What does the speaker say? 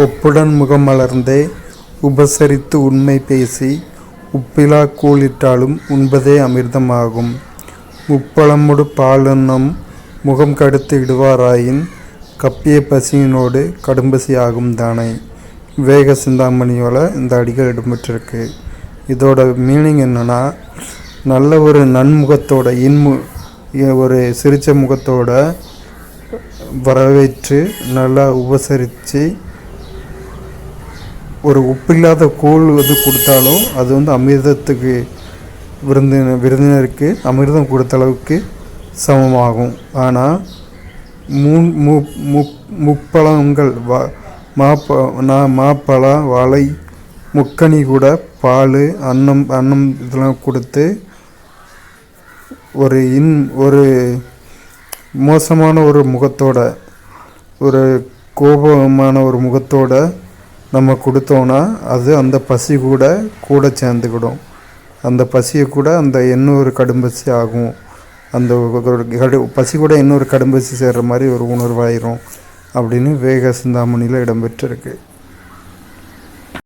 ஒப்புடன் முகமலர்ந்தே உபசரித்து உண்மை பேசி உப்பிலா கூழிட்டாலும் உண்பதே அமிர்தமாகும். முப்பழமொடு பாலுண்ணும் முகம் கடுத்து இடுவாராயின் கப்பிய பசியினோடு கடும்பசி ஆகும் தானே. விவேக சிந்தாமணியோட இந்த அடிகள் இடம்பெற்றிருக்கு. இதோட மீனிங் என்னன்னா, நல்ல ஒரு நன்முகத்தோட ஒரு சிரிச்ச முகத்தோட வரவேற்று நல்லா உபசரித்து ஒரு உப்பில்லாத கூழ் கொடுத்தாலும் அது அமிர்தத்துக்கு விருந்தினருக்கு அமிர்தம் கொடுத்த அளவுக்கு சமமாகும். ஆனால் முப்பழங்கள் மாப்பழா வாழை முக்கனி கூட பால் அன்னம் இதெல்லாம் கொடுத்து ஒரு மோசமான ஒரு முகத்தோட ஒரு கோபமான ஒரு முகத்தோட நம்ம கொடுத்தோன்னா அது அந்த பசி கூட சேர்ந்துக்கிடும். அந்த பசியை கூட அந்த இன்னொரு கடும்பசி ஆகும். அந்த பசி கூட இன்னொரு கடும்பசி சேர்கிற மாதிரி ஒரு உணர்வாயிரும் அப்படின்னு விவேக சிந்தாமணியில் இடம்பெற்றிருக்கு.